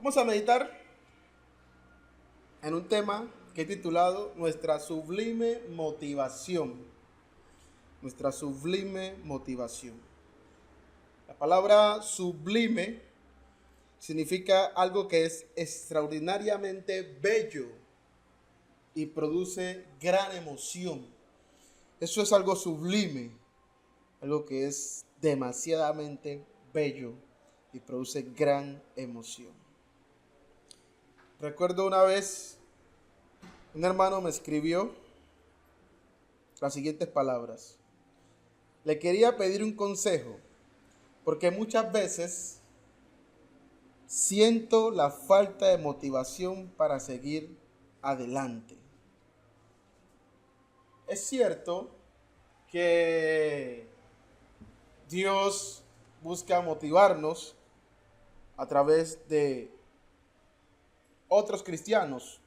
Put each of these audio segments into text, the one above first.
Vamos a meditar en un tema que he titulado Nuestra sublime motivación. Nuestra sublime motivación. La palabra sublime significa algo que es extraordinariamente bello y produce gran emoción. Eso es algo sublime, algo que es demasiadamente bello y produce gran emoción. Recuerdo una vez, un hermano me escribió las siguientes palabras. Le quería pedir un consejo, porque muchas veces siento la falta de motivación para seguir adelante. Es cierto que Dios busca motivarnos a través de otros cristianos.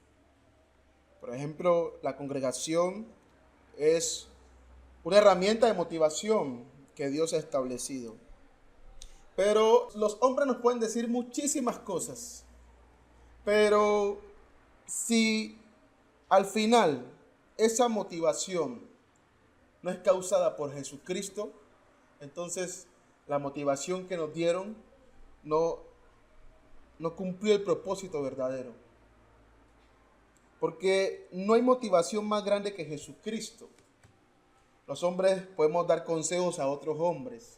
Por ejemplo, la congregación es una herramienta de motivación que Dios ha establecido. Pero los hombres nos pueden decir muchísimas cosas. Pero si al final esa motivación no es causada por Jesucristo, entonces la motivación que nos dieron no cumplió el propósito verdadero. Porque no hay motivación más grande que Jesucristo. Los hombres podemos dar consejos a otros hombres.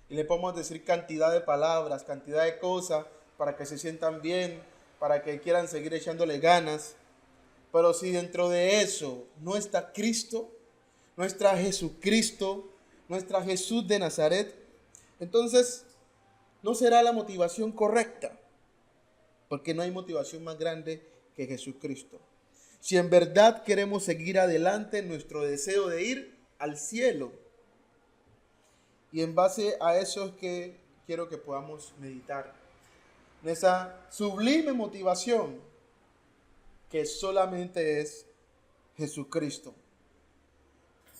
Y le podemos decir cantidad de palabras, cantidad de cosas para que se sientan bien, para que quieran seguir echándole ganas. Pero si dentro de eso no está Cristo, no está Jesucristo, no está Jesús de Nazaret, entonces no será la motivación correcta. Porque no hay motivación más grande que Jesucristo. Si en verdad queremos seguir adelante en nuestro deseo de ir al cielo. Y en base a eso es que quiero que podamos meditar. En esa sublime motivación que solamente es Jesucristo.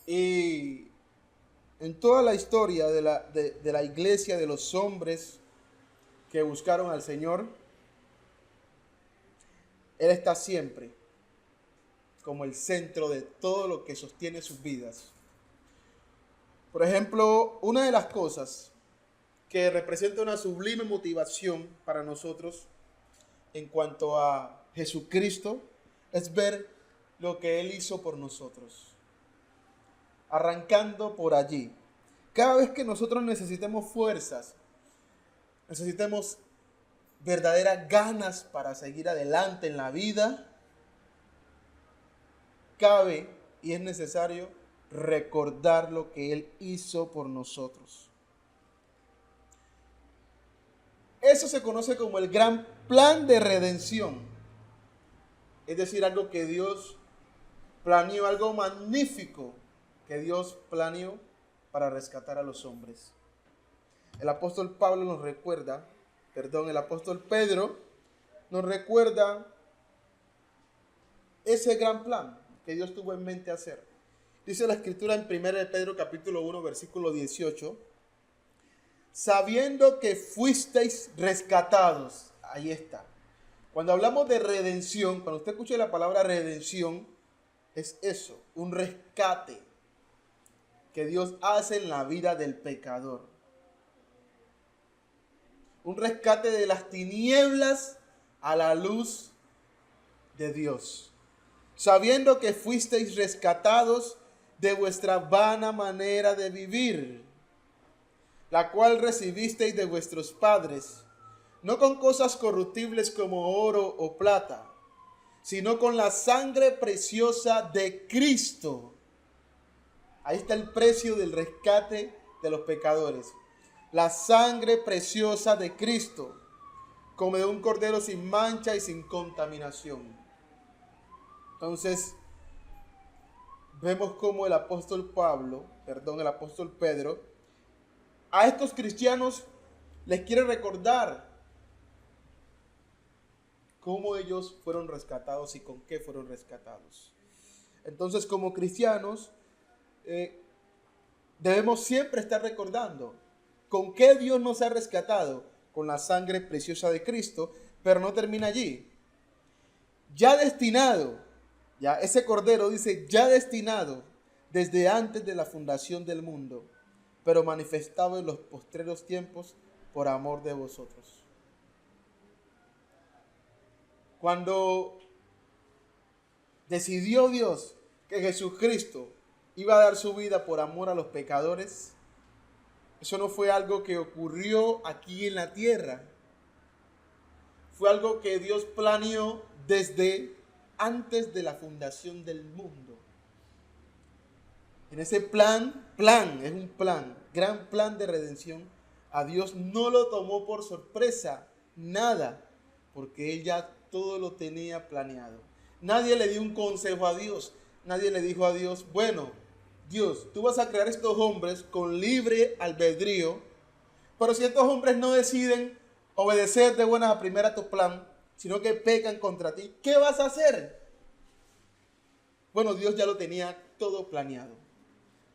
Y en toda la historia de la iglesia, de los hombres que buscaron al Señor, Él está siempre como el centro de todo lo que sostiene sus vidas. Por ejemplo, una de las cosas que representa una sublime motivación para nosotros en cuanto a Jesucristo es ver lo que Él hizo por nosotros. Arrancando por allí. Cada vez que nosotros necesitemos fuerzas, necesitemos verdaderas ganas para seguir adelante en la vida, cabe y es necesario recordar lo que Él hizo por nosotros. Eso se conoce como el gran plan de redención. Es decir, algo que Dios planeó, algo magnífico que Dios planeó para rescatar a los hombres. El apóstol Pedro nos recuerda ese gran plan que Dios tuvo en mente hacer. Dice la escritura en 1 de Pedro capítulo 1 versículo 18, sabiendo que fuisteis rescatados. Ahí está. Cuando hablamos de redención, cuando usted escuche la palabra redención, es eso, un rescate que Dios hace en la vida del pecador. Un rescate de las tinieblas a la luz de Dios. Sabiendo que fuisteis rescatados de vuestra vana manera de vivir, la cual recibisteis de vuestros padres, no con cosas corruptibles como oro o plata, sino con la sangre preciosa de Cristo. Ahí está el precio del rescate de los pecadores. La sangre preciosa de Cristo, como de un cordero sin mancha y sin contaminación. Entonces, vemos cómo el apóstol Pedro, a estos cristianos les quiere recordar cómo ellos fueron rescatados y con qué fueron rescatados. Entonces, como cristianos, debemos siempre estar recordando con qué Dios nos ha rescatado, con la sangre preciosa de Cristo, pero no termina allí. Ya destinado, ya ese cordero dice, ya destinado desde antes de la fundación del mundo, pero manifestado en los postreros tiempos por amor de vosotros. Cuando decidió Dios que Jesucristo iba a dar su vida por amor a los pecadores, eso no fue algo que ocurrió aquí en la tierra. Fue algo que Dios planeó desde antes de la fundación del mundo. En ese plan, es un plan, gran plan de redención, a Dios no lo tomó por sorpresa, nada, porque Él ya todo lo tenía planeado. Nadie le dio un consejo a Dios, nadie le dijo a Dios, bueno, Dios, tú vas a crear estos hombres con libre albedrío, pero si estos hombres no deciden obedecer de buenas a primeras tu plan, sino que pecan contra ti, ¿qué vas a hacer? Bueno, Dios ya lo tenía todo planeado.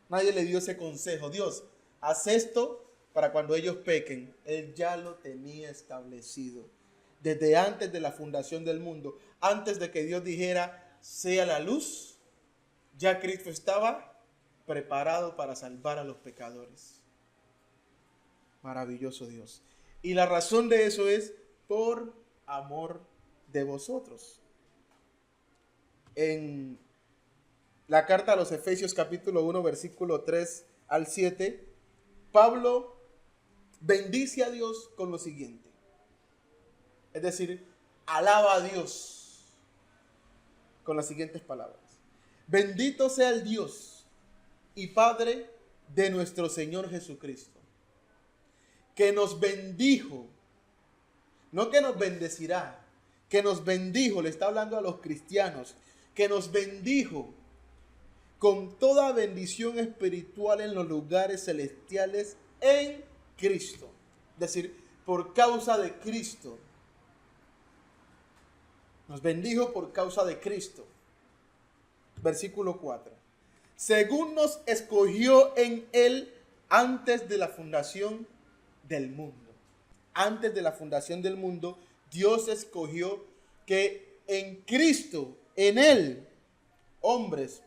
Nadie le dio ese consejo. Dios, haz esto para cuando ellos pequen. Él ya lo tenía establecido. Desde antes de la fundación del mundo, antes de que Dios dijera, sea la luz, ya Cristo estaba preparado para salvar a los pecadores. Maravilloso Dios. Y la razón de eso es por amor de vosotros. En la carta a los Efesios capítulo 1 versículo 3 al 7, Pablo bendice a Dios con lo siguiente. Es decir, alaba a Dios con las siguientes palabras. Bendito sea el Dios y Padre de nuestro Señor Jesucristo, que nos bendijo, no que nos bendecirá, que nos bendijo, le está hablando a los cristianos, que nos bendijo con toda bendición espiritual en los lugares celestiales en Cristo. Es decir, por causa de Cristo. Nos bendijo por causa de Cristo. Versículo 4. Según nos escogió en Él antes de la fundación del mundo. Antes de la fundación del mundo, Dios escogió que en Cristo, en Él, hombres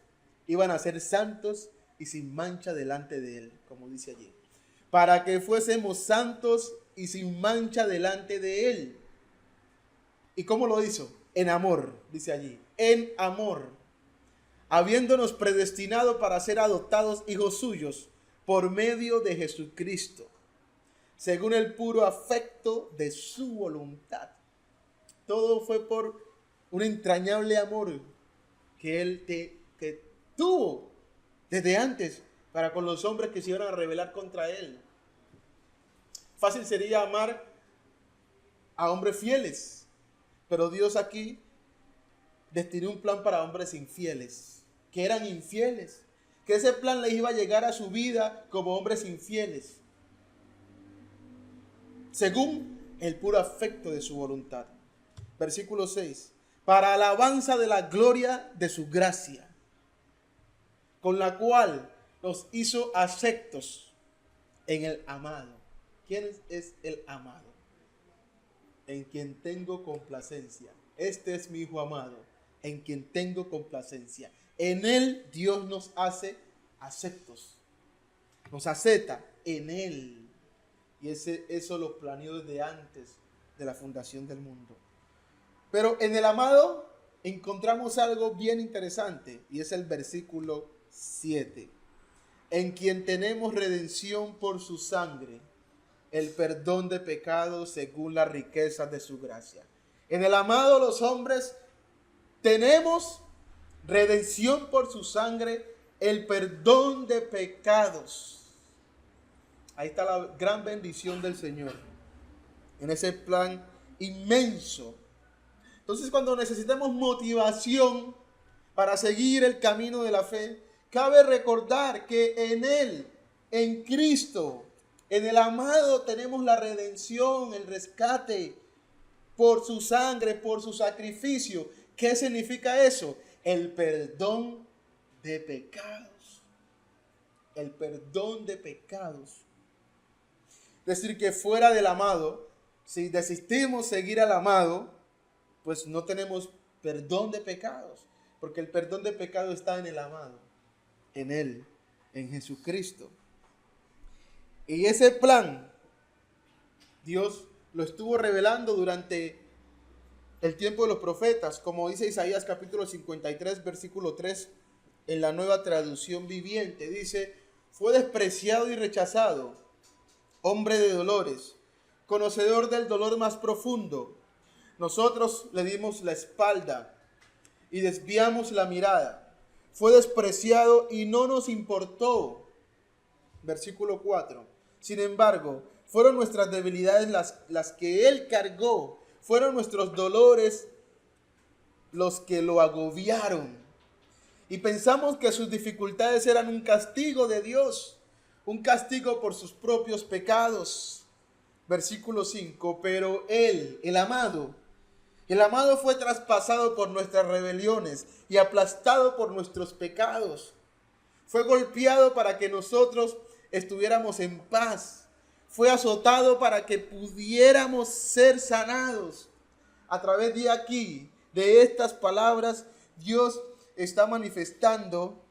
iban a ser santos y sin mancha delante de Él, como dice allí. Para que fuésemos santos y sin mancha delante de Él. ¿Y cómo lo hizo? En amor, dice allí. En amor. Habiéndonos predestinado para ser adoptados hijos suyos por medio de Jesucristo, según el puro afecto de su voluntad. Todo fue por un entrañable amor que Él que tuvo desde antes para con los hombres que se iban a rebelar contra Él. Fácil sería amar a hombres fieles, pero Dios aquí destinó un plan para hombres infieles, que eran infieles, que ese plan les iba a llegar a su vida como hombres infieles, según el puro afecto de su voluntad. Versículo 6. Para alabanza de la gloria de su gracia, con la cual nos hizo aceptos en el amado. ¿Quién es el amado? En quien tengo complacencia. Este es mi Hijo amado, en quien tengo complacencia. En Él Dios nos hace aceptos. Nos acepta en Él. Y eso lo planeó desde antes de la fundación del mundo. Pero en el amado encontramos algo bien interesante. Y es el versículo 7. En quien tenemos redención por su sangre, el perdón de pecados según las riquezas de su gracia. En el amado los hombres tenemos redención por su sangre, el perdón de pecados. Ahí está la gran bendición del Señor, en ese plan inmenso. Entonces, cuando necesitamos motivación para seguir el camino de la fe, cabe recordar que en Él, en Cristo, en el amado tenemos la redención, el rescate por su sangre, por su sacrificio. ¿Qué significa eso? El perdón de pecados. El perdón de pecados. Es decir, que fuera del amado si desistimos seguir al amado, pues no tenemos perdón de pecados, porque el perdón de pecado está en el amado, en Él, en Jesucristo. Y ese plan, Dios lo estuvo revelando durante el tiempo de los profetas, como dice Isaías capítulo 53, versículo 3, en la Nueva Traducción Viviente. Dice: fue despreciado y rechazado, hombre de dolores, conocedor del dolor más profundo. Nosotros le dimos la espalda y desviamos la mirada. Fue despreciado y no nos importó. Versículo 4. Sin embargo, fueron nuestras debilidades las que Él cargó. Fueron nuestros dolores los que lo agobiaron. Y pensamos que sus dificultades eran un castigo de Dios, un castigo por sus propios pecados. Versículo 5. Pero Él, el amado fue traspasado por nuestras rebeliones y aplastado por nuestros pecados. Fue golpeado para que nosotros estuviéramos en paz. Fue azotado para que pudiéramos ser sanados. A través de aquí, de estas palabras, Dios está manifestando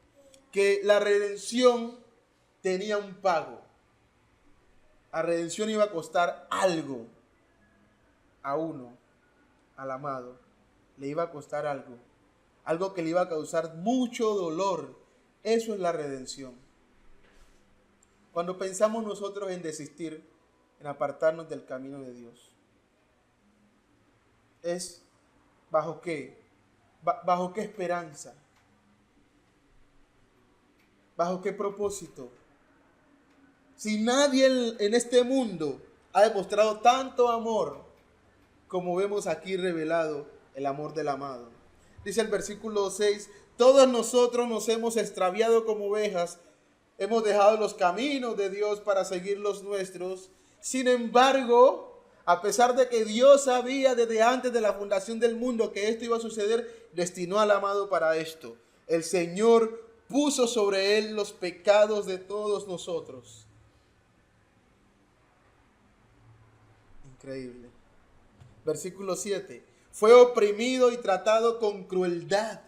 que la redención tenía un pago. La redención iba a costar algo a uno, al amado. Le iba a costar algo. Algo que le iba a causar mucho dolor. Eso es la redención. Cuando pensamos nosotros en desistir, en apartarnos del camino de Dios, ¿es bajo qué? ¿Bajo qué esperanza? ¿Bajo qué propósito? Si nadie en este mundo ha demostrado tanto amor como vemos aquí revelado el amor del amado. Dice el versículo 6, todos nosotros nos hemos extraviado como ovejas, hemos dejado los caminos de Dios para seguir los nuestros. Sin embargo, a pesar de que Dios sabía desde antes de la fundación del mundo que esto iba a suceder, destinó al amado para esto. El Señor puso sobre él los pecados de todos nosotros. Increíble. Versículo 7. Fue oprimido y tratado con crueldad.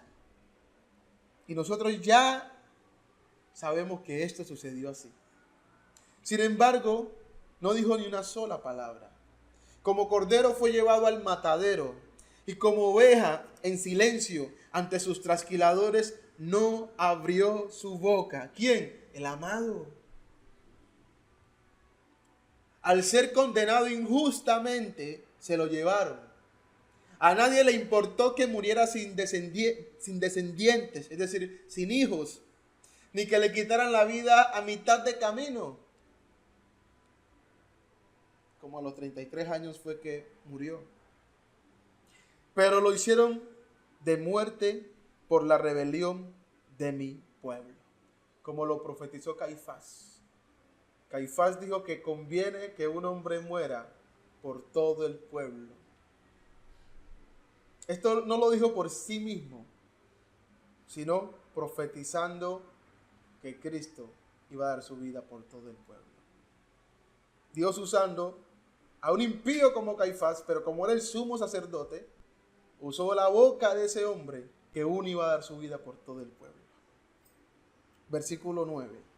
Y nosotros ya sabemos que esto sucedió así. Sin embargo, no dijo ni una sola palabra. Como cordero fue llevado al matadero, y como oveja en silencio ante sus trasquiladores no abrió su boca. ¿Quién? El amado. Al ser condenado injustamente, se lo llevaron. A nadie le importó que muriera sin descendientes, es decir, sin hijos, ni que le quitaran la vida a mitad de camino. Como a los 33 años fue que murió. Pero lo hicieron de muerte por la rebelión de mi pueblo, como lo profetizó Caifás. Caifás dijo que conviene que un hombre muera por todo el pueblo. Esto no lo dijo por sí mismo, sino profetizando que Cristo iba a dar su vida por todo el pueblo. Dios usando a un impío como Caifás, pero como era el sumo sacerdote, usó la boca de ese hombre que uno iba a dar su vida por todo el pueblo. Versículo 9.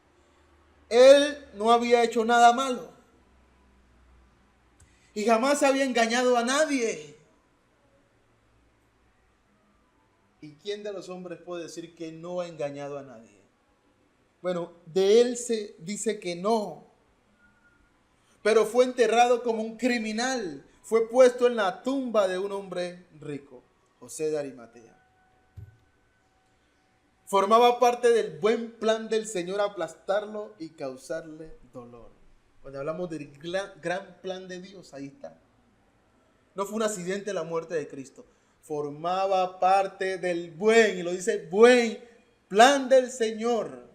Él no había hecho nada malo y jamás había engañado a nadie. ¿Y quién de los hombres puede decir que no ha engañado a nadie? Bueno, de él se dice que no. Pero fue enterrado como un criminal. Fue puesto en la tumba de un hombre rico, José de Arimatea. Formaba parte del buen plan del Señor aplastarlo y causarle dolor. Cuando hablamos del gran plan de Dios, ahí está. No fue un accidente la muerte de Cristo. Formaba parte del buen, y lo dice, buen plan del Señor.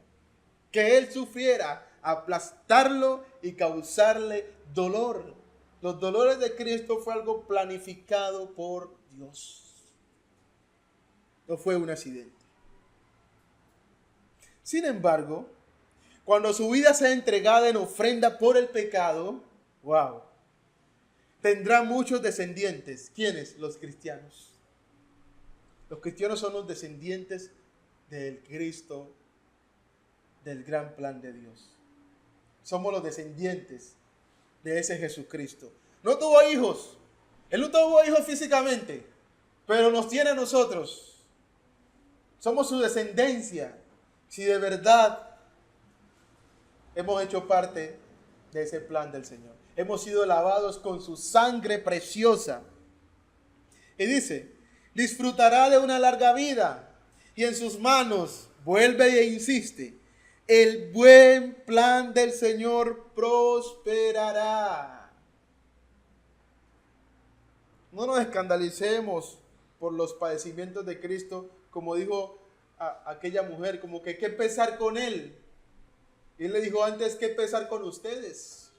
Que Él sufriera, aplastarlo y causarle dolor. Los dolores de Cristo fue algo planificado por Dios. No fue un accidente. Sin embargo, cuando su vida sea entregada en ofrenda por el pecado, wow, tendrá muchos descendientes. ¿Quiénes? Los cristianos. Los cristianos son los descendientes del Cristo, del gran plan de Dios. Somos los descendientes de ese Jesucristo. No tuvo hijos. Él no tuvo hijos físicamente, pero nos tiene a nosotros. Somos su descendencia. Si de verdad hemos hecho parte de ese plan del Señor. Hemos sido lavados con su sangre preciosa. Y dice, disfrutará de una larga vida y en sus manos, vuelve e insiste, el buen plan del Señor prosperará. No nos escandalicemos por los padecimientos de Cristo, como dijo aquella mujer, como que qué pesar con Él. Y Él le dijo antes, qué pesar con ustedes.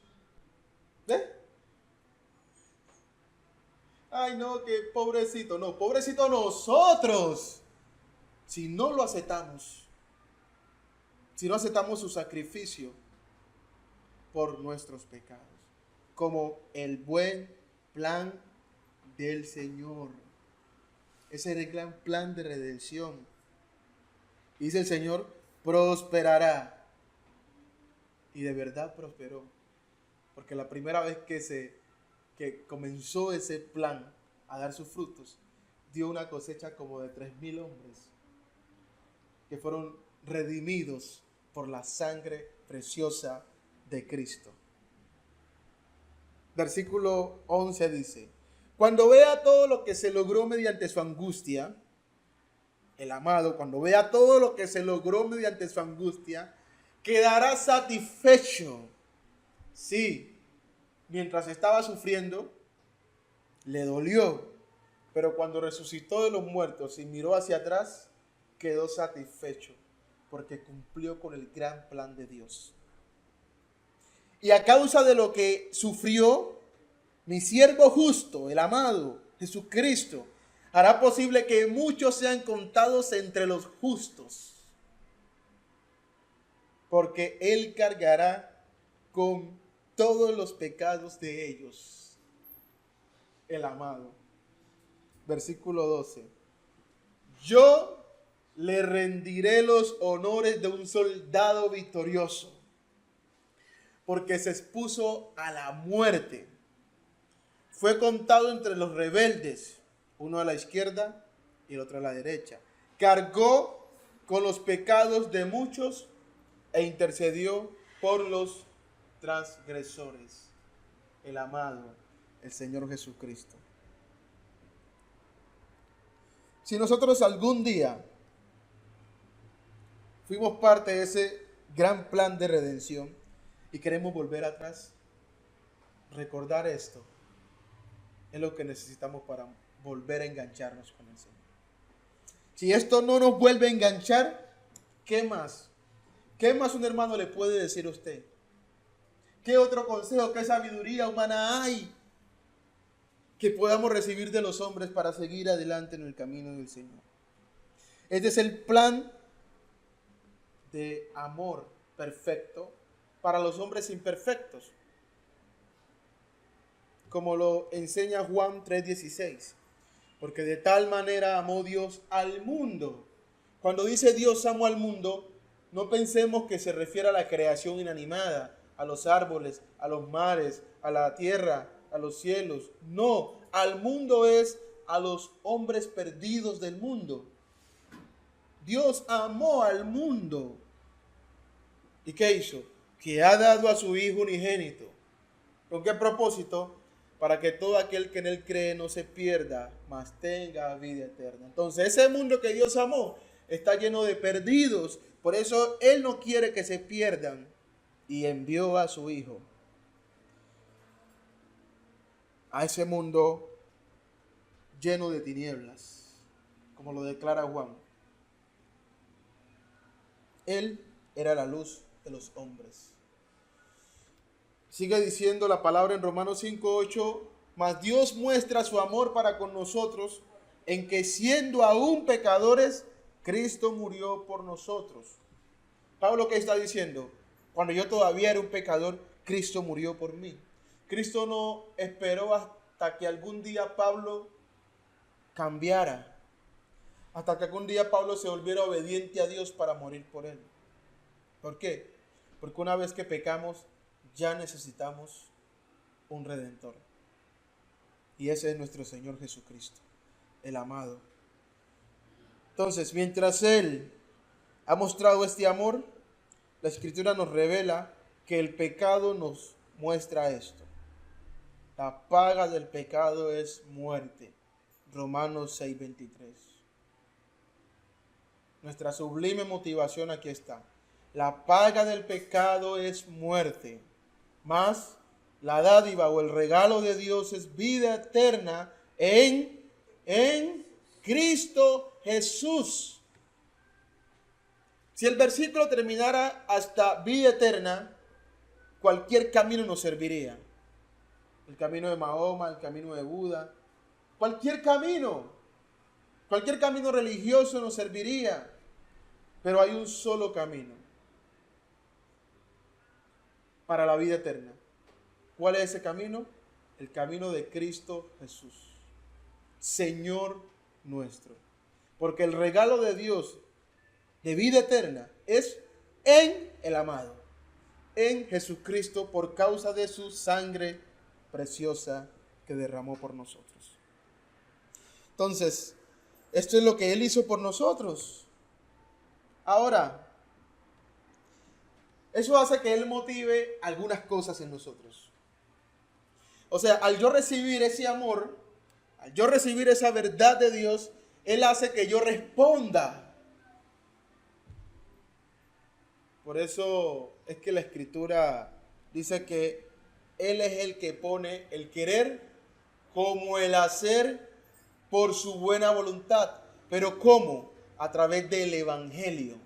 Ay, no, que pobrecito. No, pobrecito nosotros. Si no lo aceptamos. Si no aceptamos su sacrificio por nuestros pecados. Como el buen plan del Señor. Ese era el gran plan de redención. Dice el Señor, prosperará. Y de verdad prosperó. Porque la primera vez que comenzó ese plan a dar sus frutos, dio una cosecha como de 3,000 hombres que fueron redimidos por la sangre preciosa de Cristo. Versículo 11 dice, cuando vea todo lo que se logró mediante su angustia, el amado, cuando vea todo lo que se logró mediante su angustia, quedará satisfecho. Sí, mientras estaba sufriendo, le dolió, pero cuando resucitó de los muertos y miró hacia atrás, quedó satisfecho, porque cumplió con el gran plan de Dios. Y a causa de lo que sufrió, mi siervo justo, el amado Jesucristo, hará posible que muchos sean contados entre los justos, porque Él cargará con todos los pecados de ellos. El amado. Versículo 12. Yo le rendiré los honores de un soldado victorioso, porque se expuso a la muerte. Fue contado entre los rebeldes, uno a la izquierda y el otro a la derecha. Cargó con los pecados de muchos e intercedió por los transgresores. El amado, el Señor Jesucristo. Si nosotros algún día fuimos parte de ese gran plan de redención y queremos volver atrás, recordar esto es lo que necesitamos para volver a engancharnos con el Señor. Si esto no nos vuelve a enganchar, ¿qué más? ¿Qué más un hermano le puede decir a usted? ¿Qué otro consejo, qué sabiduría humana hay que podamos recibir de los hombres para seguir adelante en el camino del Señor? Este es el plan de amor perfecto para los hombres imperfectos, como lo enseña Juan 3:16. Porque de tal manera amó Dios al mundo. Cuando dice Dios amó al mundo, no pensemos que se refiere a la creación inanimada, a los árboles, a los mares, a la tierra, a los cielos. No, al mundo es a los hombres perdidos del mundo. Dios amó al mundo. ¿Y qué hizo? Que ha dado a su Hijo unigénito. ¿Con qué propósito? Para que todo aquel que en Él cree no se pierda, mas tenga vida eterna. Entonces, ese mundo que Dios amó está lleno de perdidos. Por eso Él no quiere que se pierdan. Y envió a su Hijo a ese mundo lleno de tinieblas, como lo declara Juan. Él era la luz de los hombres. Sigue diciendo la palabra en Romanos 5:8, mas Dios muestra su amor para con nosotros en que siendo aún pecadores, Cristo murió por nosotros. Pablo, ¿qué está diciendo? Cuando yo todavía era un pecador, Cristo murió por mí. Cristo no esperó hasta que algún día Pablo cambiara, hasta que algún día Pablo se volviera obediente a Dios para morir por él. ¿Por qué? Porque una vez que pecamos, ya necesitamos un redentor. Y ese es nuestro Señor Jesucristo, el amado. Entonces, mientras Él ha mostrado este amor, la Escritura nos revela que el pecado nos muestra esto. La paga del pecado es muerte. Romanos 6:23. Nuestra sublime motivación aquí está. La paga del pecado es muerte, mas la dádiva o el regalo de Dios es vida eterna en Cristo Jesús. Si el versículo terminara hasta vida eterna, cualquier camino nos serviría. El camino de Mahoma, el camino de Buda, cualquier camino religioso nos serviría. Pero hay un solo camino para la vida eterna. ¿Cuál es ese camino? El camino de Cristo Jesús, Señor nuestro. Porque el regalo de Dios de vida eterna es en el amado, en Jesucristo, por causa de su sangre preciosa que derramó por nosotros. Entonces, esto es lo que Él hizo por nosotros. Ahora, eso hace que Él motive algunas cosas en nosotros. O sea, al yo recibir ese amor, al yo recibir esa verdad de Dios, Él hace que yo responda. Por eso es que la Escritura dice que Él es el que pone el querer como el hacer por su buena voluntad. ¿Pero cómo? A través del Evangelio.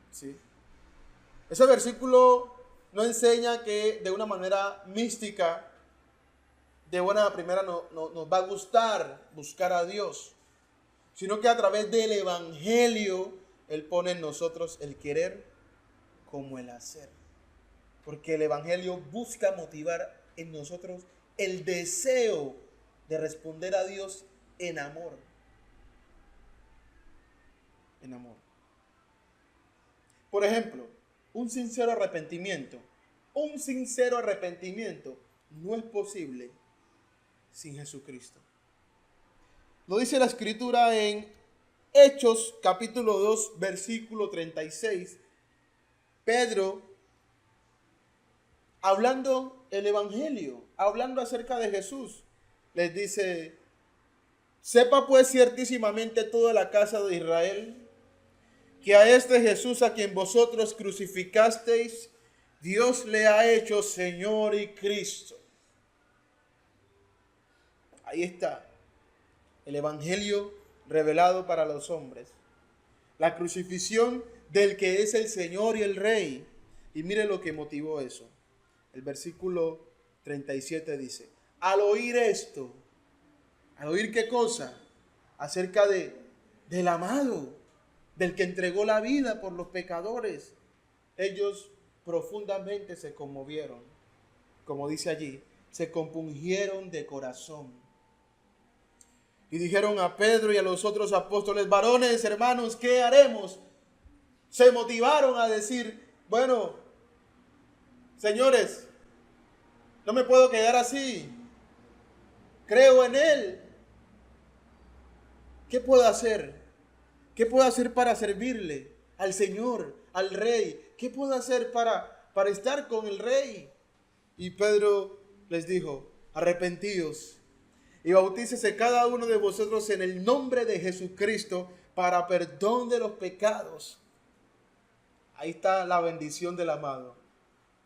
¿Sí? Ese versículo no enseña que de una manera mística, de buena primera nos va a gustar buscar a Dios, sino que a través del Evangelio Él pone en nosotros el querer como el hacer. Porque el Evangelio busca motivar en nosotros el deseo de responder a Dios en amor. En amor. Por ejemplo, un sincero arrepentimiento. Un sincero arrepentimiento no es posible sin Jesucristo. Lo dice la Escritura en Hechos capítulo 2, versículo 36. Pedro, hablando el Evangelio, hablando acerca de Jesús, les dice: sepa pues ciertísimamente toda la casa de Israel que a este Jesús a quien vosotros crucificasteis, Dios le ha hecho Señor y Cristo. Ahí está el Evangelio revelado para los hombres. La crucifixión del que es el Señor y el Rey. Y mire lo que motivó eso. El versículo 37 dice: al oír esto, ¿al oír qué cosa? Acerca del amado, del que entregó la vida por los pecadores. Ellos profundamente se conmovieron. Como dice allí, se compungieron de corazón. Y dijeron a Pedro y a los otros apóstoles: varones, hermanos, ¿qué haremos? Se motivaron a decir: bueno, señores, no me puedo quedar así. Creo en Él. ¿Qué puedo hacer? ¿Qué puedo hacer para servirle al Señor, al Rey? ¿Qué puedo hacer para estar con el Rey? Y Pedro les dijo: arrepentíos y bautícese cada uno de vosotros en el nombre de Jesucristo para perdón de los pecados. Ahí está la bendición del amado.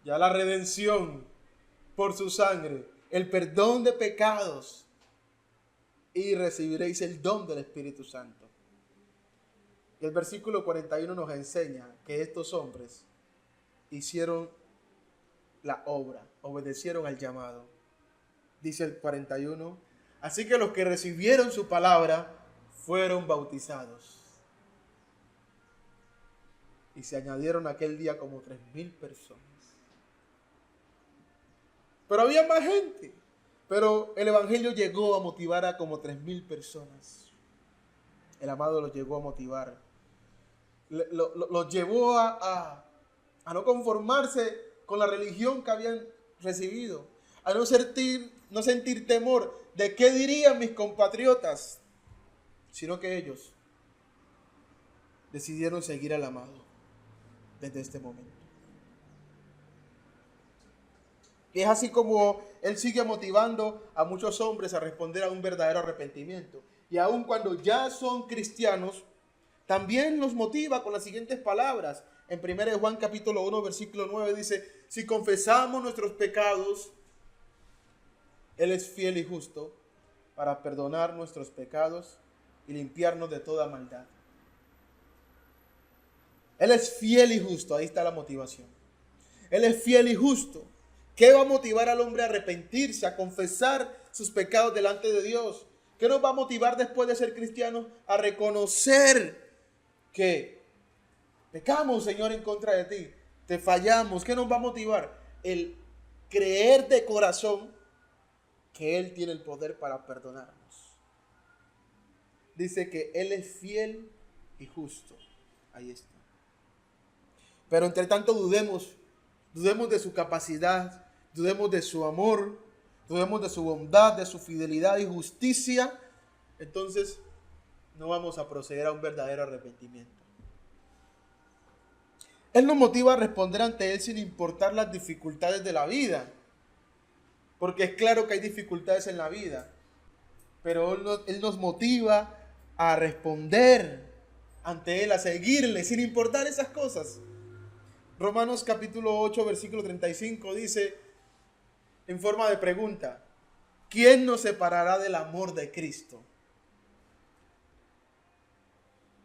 Ya la redención por su sangre, el perdón de pecados, y recibiréis el don del Espíritu Santo. Y el versículo 41 nos enseña que estos hombres hicieron la obra, obedecieron al llamado. Dice el 41: así que los que recibieron su palabra fueron bautizados. Y se añadieron aquel día como 3,000 personas. Pero había más gente. Pero el evangelio llegó a motivar a como 3,000 personas. El amado los llegó a motivar. Los llevó a no conformarse con la religión que habían recibido. A no sentir temor de qué dirían mis compatriotas. Sino que ellos decidieron seguir al amado desde este momento. Y es así como Él sigue motivando a muchos hombres a responder a un verdadero arrepentimiento. Y aun cuando ya son cristianos, también los motiva con las siguientes palabras. En 1 Juan capítulo 1, versículo 9 dice, si confesamos nuestros pecados, Él es fiel y justo para perdonar nuestros pecados y limpiarnos de toda maldad. Él es fiel y justo, ahí está la motivación. Él es fiel y justo. ¿Qué va a motivar al hombre a arrepentirse, a confesar sus pecados delante de Dios? ¿Qué nos va a motivar después de ser cristianos a reconocer que pecamos, Señor, en contra de ti? Te fallamos. ¿Qué nos va a motivar? El creer de corazón que Él tiene el poder para perdonarnos. Dice que Él es fiel y justo. Ahí está. Pero entre tanto dudemos de su capacidad, dudemos de su amor, dudemos de su bondad, de su fidelidad y justicia, entonces no vamos a proceder a un verdadero arrepentimiento. Él nos motiva a responder ante Él sin importar las dificultades de la vida, porque es claro que hay dificultades en la vida, pero Él nos motiva a responder ante Él, a seguirle sin importar esas cosas. Romanos capítulo 8, versículo 35 dice, en forma de pregunta, ¿quién nos separará del amor de Cristo?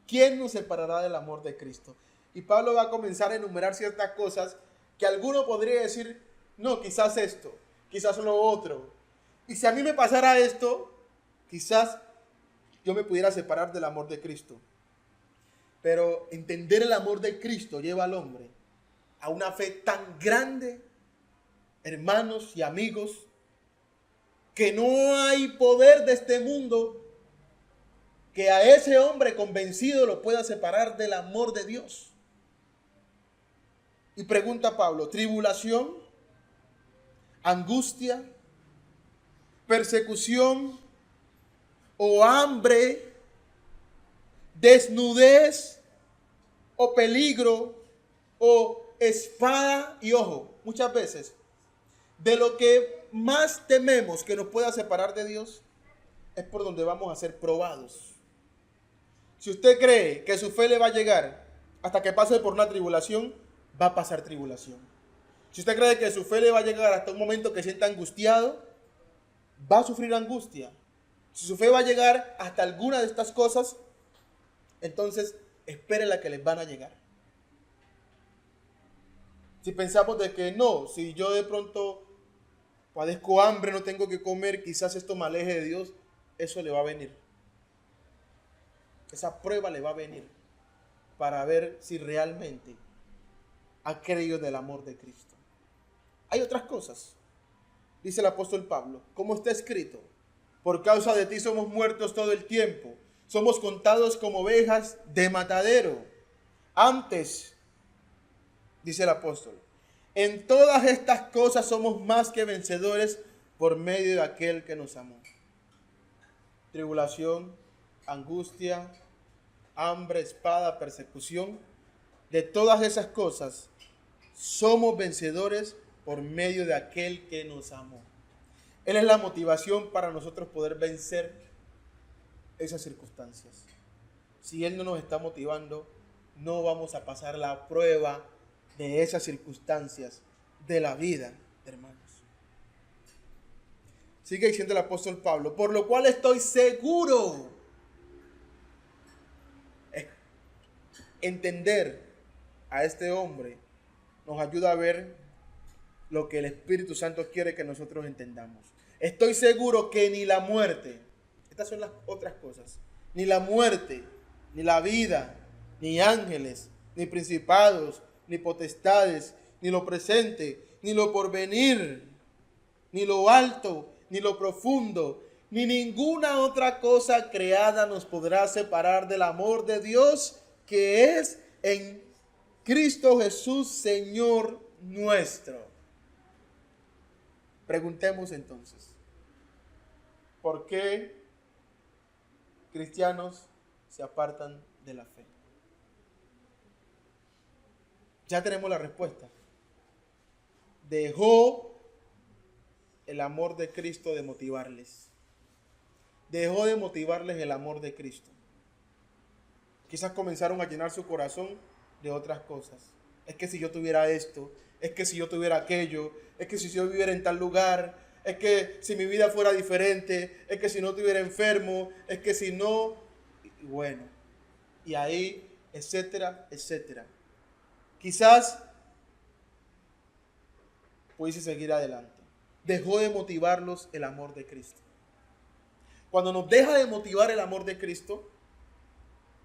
¿Quién nos separará del amor de Cristo? Y Pablo va a comenzar a enumerar ciertas cosas que alguno podría decir, no, quizás esto, quizás lo otro. Y si a mí me pasara esto, quizás yo me pudiera separar del amor de Cristo. Pero entender el amor de Cristo lleva al hombre a una fe tan grande, hermanos y amigos, que no hay poder de este mundo que a ese hombre convencido lo pueda separar del amor de Dios. Y pregunta Pablo, ¿tribulación, angustia, persecución o hambre, desnudez o peligro o espada? Y ojo, muchas veces de lo que más tememos que nos pueda separar de Dios es por donde vamos a ser probados. Si usted cree que su fe le va a llegar hasta que pase por una tribulación, va a pasar tribulación. Si usted cree que su fe le va a llegar hasta un momento que sienta angustiado, va a sufrir angustia. Si su fe va a llegar hasta alguna de estas cosas, entonces espere la que les van a llegar. Si pensamos de que no, si yo de pronto padezco hambre, no tengo que comer, quizás esto me aleje de Dios, eso le va a venir. Esa prueba le va a venir para ver si realmente ha creído en el amor de Cristo. Hay otras cosas. Dice el apóstol Pablo, como está escrito, por causa de ti somos muertos todo el tiempo, somos contados como ovejas de matadero. Antes, dice el apóstol, en todas estas cosas somos más que vencedores por medio de aquel que nos amó. Tribulación, angustia, hambre, espada, persecución, de todas esas cosas somos vencedores por medio de aquel que nos amó. Él es la motivación para nosotros poder vencer esas circunstancias. Si Él no nos está motivando, no vamos a pasar la prueba de esas circunstancias de la vida, hermanos. Sigue diciendo el apóstol Pablo, por lo cual estoy seguro. Entender a este hombre nos ayuda a ver lo que el Espíritu Santo quiere que nosotros entendamos. Estoy seguro que ni la muerte, estas son las otras cosas, ni la muerte, ni la vida, ni ángeles, ni principados, ni potestades, ni lo presente, ni lo porvenir, ni lo alto, ni lo profundo, ni ninguna otra cosa creada nos podrá separar del amor de Dios que es en Cristo Jesús, Señor nuestro. Preguntemos entonces, ¿por qué cristianos se apartan de la fe? Ya tenemos la respuesta. Dejó el amor de Cristo de motivarles. Dejó de motivarles el amor de Cristo. Quizás comenzaron a llenar su corazón de otras cosas. Es que si yo tuviera esto, es que si yo tuviera aquello, es que si yo viviera en tal lugar, es que si mi vida fuera diferente, es que si no estuviera enfermo, es que si no, y bueno, y ahí, etcétera, etcétera. Quizás pudiese seguir adelante. Dejó de motivarlos el amor de Cristo. Cuando nos deja de motivar el amor de Cristo,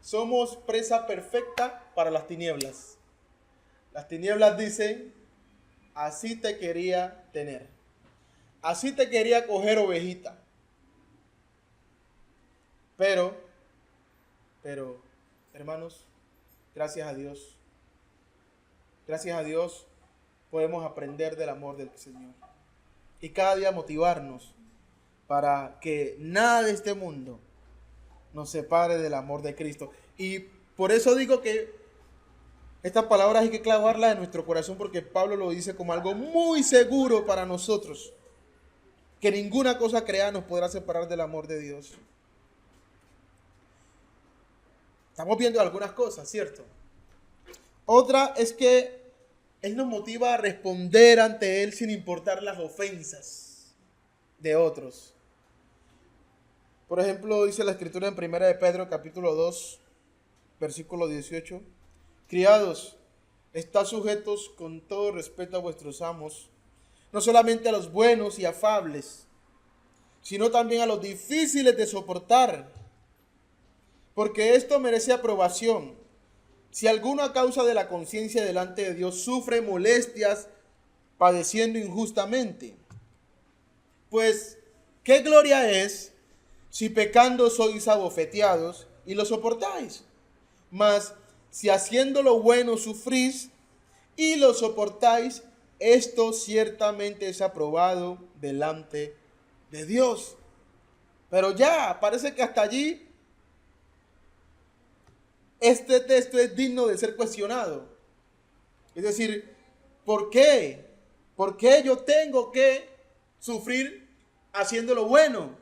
somos presa perfecta para las tinieblas. Las tinieblas dicen, así te quería tener. Así te quería coger, ovejita. Pero, hermanos, gracias a Dios podemos aprender del amor del Señor. Y cada día motivarnos para que nada de este mundo nos separe del amor de Cristo. Y por eso digo que estas palabras hay que clavarlas en nuestro corazón, porque Pablo lo dice como algo muy seguro para nosotros, que ninguna cosa creada nos podrá separar del amor de Dios. Estamos viendo algunas cosas, ¿cierto? Otra es que Él nos motiva a responder ante Él sin importar las ofensas de otros. Por ejemplo, dice la Escritura en 1 de Pedro, capítulo 2, versículo 18. Criados, estad sujetos con todo respeto a vuestros amos, no solamente a los buenos y afables, sino también a los difíciles de soportar, porque esto merece aprobación. Si alguno a causa de la conciencia delante de Dios sufre molestias padeciendo injustamente, pues qué gloria es si pecando sois abofeteados y lo soportáis. Mas si haciendo lo bueno sufrís y lo soportáis, esto ciertamente es aprobado delante de Dios. Pero ya, parece que hasta allí este texto es digno de ser cuestionado. Es decir, ¿por qué? ¿Por qué yo tengo que sufrir haciendo lo bueno?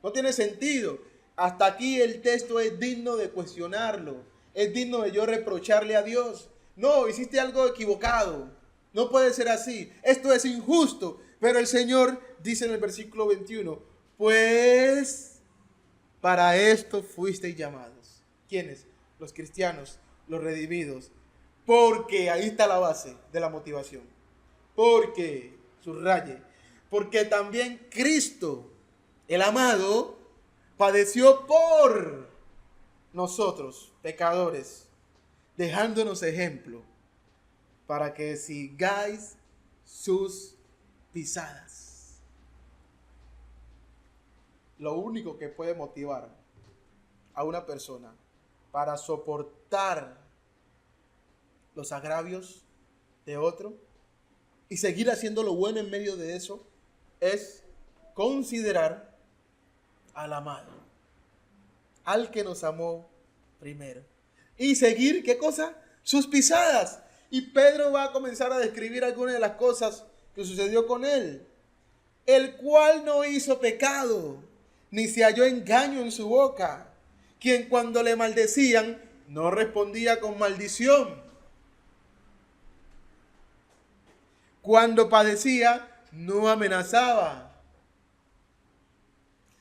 No tiene sentido. Hasta aquí el texto es digno de cuestionarlo. Es digno de yo reprocharle a Dios. No, hiciste algo equivocado. No puede ser así. Esto es injusto. Pero el Señor dice en el versículo 21, pues para esto fuisteis llamados. ¿Quiénes? Los cristianos, los redimidos. Porque ahí está la base de la motivación. Porque, subraye, porque también Cristo, el amado, padeció por nosotros, pecadores, dejándonos ejemplo para que sigáis sus pisadas. Lo único que puede motivar a una persona para soportar los agravios de otro y seguir haciendo lo bueno en medio de eso es considerar al amado, al que nos amó primero, y seguir, ¿qué cosa? Sus pisadas. Y Pedro va a comenzar a describir algunas de las cosas que sucedió con él, el cual no hizo pecado, ni se halló engaño en su boca, quien cuando le maldecían no respondía con maldición, cuando padecía no amenazaba,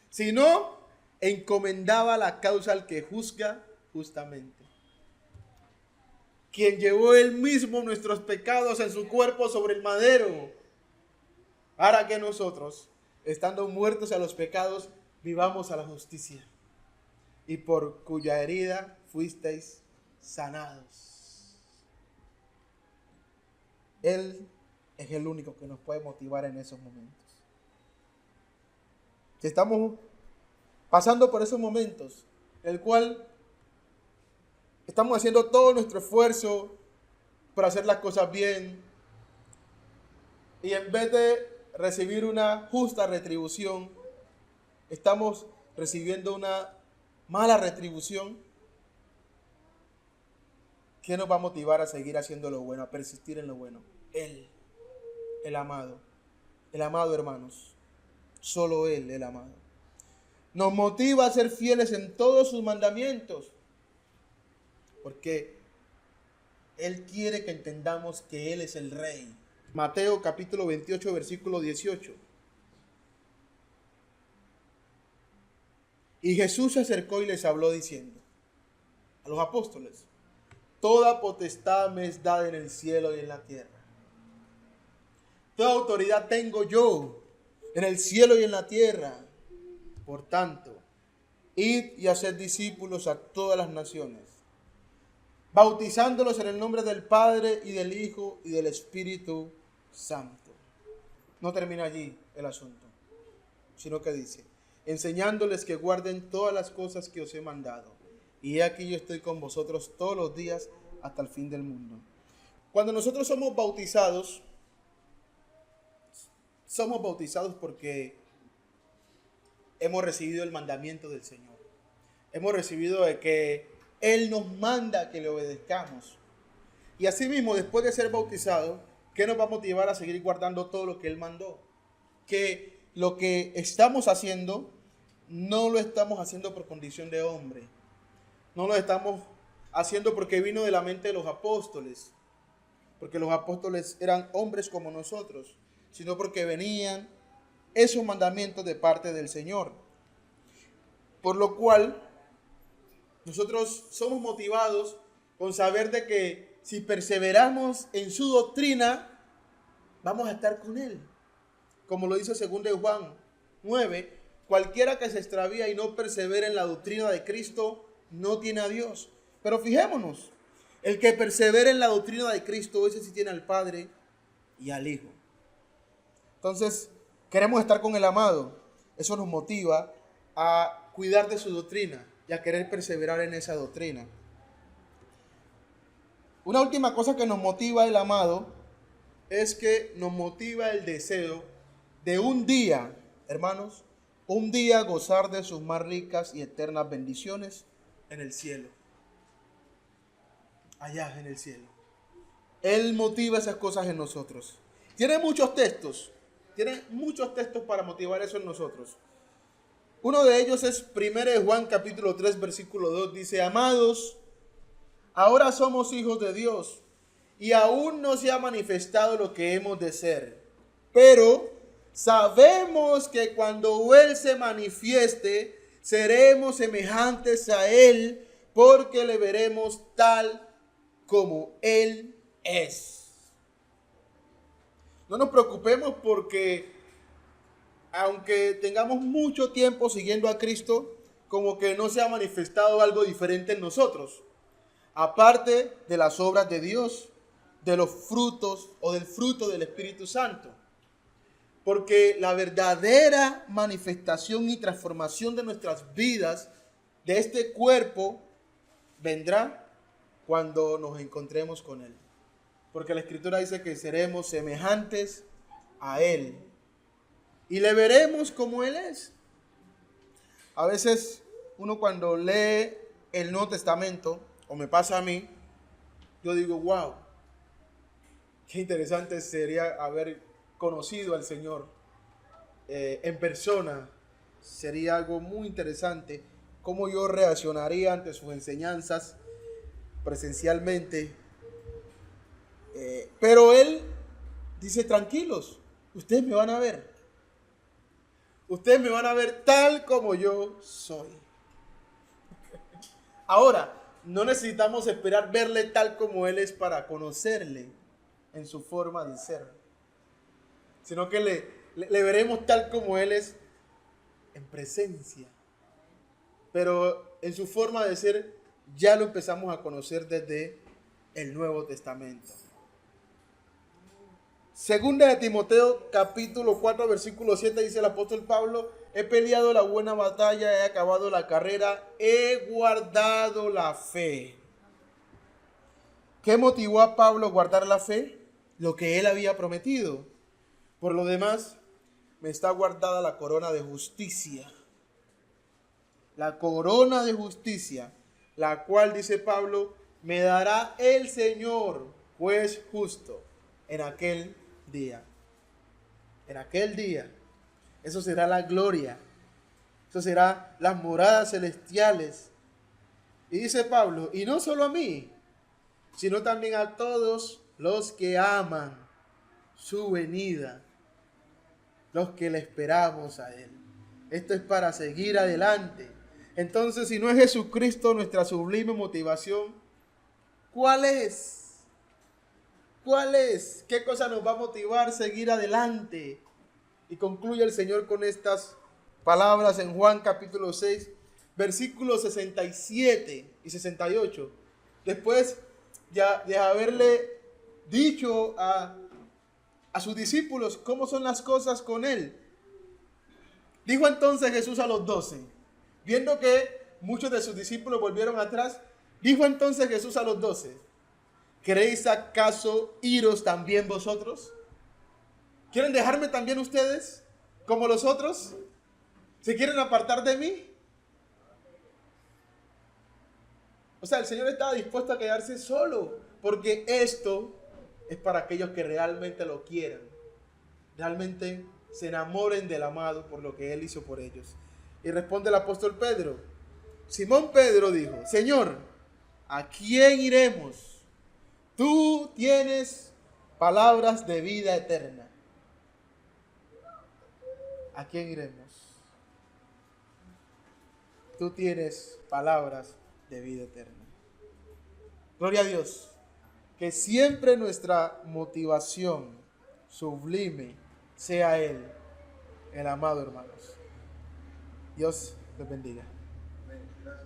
sino encomendaba la causa al que juzga justamente, quien llevó él mismo nuestros pecados en su cuerpo sobre el madero, para que nosotros, estando muertos a los pecados, vivamos a la justicia, y por cuya herida fuisteis sanados. Él es el único que nos puede motivar en esos momentos. que estamos pasando por esos momentos, en el cual estamos haciendo todo nuestro esfuerzo para hacer las cosas bien, y en vez de recibir una justa retribución, estamos recibiendo una mala retribución. ¿Qué nos va a motivar a seguir haciendo lo bueno, a persistir en lo bueno? Él, el amado hermanos, solo Él, el amado. Nos motiva a ser fieles en todos sus mandamientos, porque Él quiere que entendamos que Él es el Rey. Mateo capítulo 28, versículo 18. Y Jesús se acercó y les habló diciendo a los apóstoles: toda potestad me es dada en el cielo y en la tierra. Toda autoridad tengo yo en el cielo y en la tierra. Por tanto, id y haced discípulos a todas las naciones, bautizándolos en el nombre del Padre y del Hijo y del Espíritu Santo. No termina allí el asunto, sino que dice: enseñándoles que guarden todas las cosas que os he mandado. Y he aquí yo estoy con vosotros todos los días hasta el fin del mundo. Cuando nosotros somos bautizados porque hemos recibido el mandamiento del Señor. Hemos recibido de que Él nos manda que le obedezcamos. Y asimismo, después de ser bautizados, ¿qué nos va a motivar a seguir guardando todo lo que Él mandó? Que lo que estamos haciendo, no lo estamos haciendo por condición de hombre. No lo estamos haciendo porque vino de la mente de los apóstoles, porque los apóstoles eran hombres como nosotros, sino porque venían esos mandamientos de parte del Señor. Por lo cual, nosotros somos motivados con saber de que si perseveramos en su doctrina, vamos a estar con Él. Como lo dice 2 Juan 9, cualquiera que se extravía y no persevera en la doctrina de Cristo, no tiene a Dios. Pero fijémonos, el que persevera en la doctrina de Cristo, ese sí tiene al Padre y al Hijo. Entonces, queremos estar con el amado. Eso nos motiva a cuidar de su doctrina y a querer perseverar en esa doctrina. Una última cosa que nos motiva el amado es que nos motiva el deseo de un día, hermanos, un día gozar de sus más ricas y eternas bendiciones en el cielo. Allá en el cielo. Él motiva esas cosas en nosotros. Tiene muchos textos para motivar eso en nosotros. Uno de ellos es 1 Juan capítulo 3 versículo 2. Dice: amados, ahora somos hijos de Dios y aún no se ha manifestado lo que hemos de ser. Pero sabemos que cuando Él se manifieste, seremos semejantes a Él, porque le veremos tal como Él es. No nos preocupemos porque aunque tengamos mucho tiempo siguiendo a Cristo, como que no se ha manifestado algo diferente en nosotros. Aparte de las obras de Dios, de los frutos o del fruto del Espíritu Santo. Porque la verdadera manifestación y transformación de nuestras vidas, de este cuerpo, vendrá cuando nos encontremos con Él. Porque la Escritura dice que seremos semejantes a Él y le veremos como Él es. A veces uno cuando lee el Nuevo Testamento, o me pasa a mí, yo digo: wow, qué interesante sería haber conocido al Señor en persona. Sería algo muy interesante cómo yo reaccionaría ante sus enseñanzas presencialmente. Pero Él dice: tranquilos, ustedes me van a ver. Ustedes me van a ver tal como yo soy. Ahora, no necesitamos esperar verle tal como Él es para conocerle en su forma de ser, sino que le veremos tal como Él es en presencia. Pero en su forma de ser ya lo empezamos a conocer desde el Nuevo Testamento. Segunda de Timoteo capítulo 4 versículo 7 dice el apóstol Pablo: he peleado la buena batalla, he acabado la carrera, he guardado la fe. ¿Qué motivó a Pablo a guardar la fe? Lo que él había prometido. Por lo demás, me está guardada la corona de justicia. La corona de justicia, la cual, dice Pablo, me dará el Señor, juez justo, en aquel día. En aquel día. Eso será la gloria. Eso será las moradas celestiales. Y dice Pablo, y no solo a mí, sino también a todos los que aman su venida, los que le esperamos a Él. Esto es para seguir adelante. Entonces, si no es Jesucristo nuestra sublime motivación, ¿cuál es? ¿Cuál es? ¿Qué cosa nos va a motivar a seguir adelante? Y concluye el Señor con estas palabras en Juan capítulo 6, versículos 67 y 68. Después de haberle dicho a sus discípulos cómo son las cosas con Él. Dijo entonces Jesús a los 12, viendo que muchos de sus discípulos volvieron atrás, dijo entonces Jesús a los 12, ¿queréis acaso iros también vosotros? ¿Quieren dejarme también ustedes como los otros? ¿Se quieren apartar de mí? O sea, el Señor estaba dispuesto a quedarse solo, porque esto es para aquellos que realmente lo quieran, realmente se enamoren del amado por lo que Él hizo por ellos. Y responde el apóstol Pedro. Simón Pedro dijo, Señor, ¿a quién iremos? Tú tienes palabras de vida eterna. ¿A quién iremos? Tú tienes palabras de vida eterna. Gloria a Dios. Que siempre nuestra motivación sublime sea Él, el amado, hermanos. Dios les bendiga.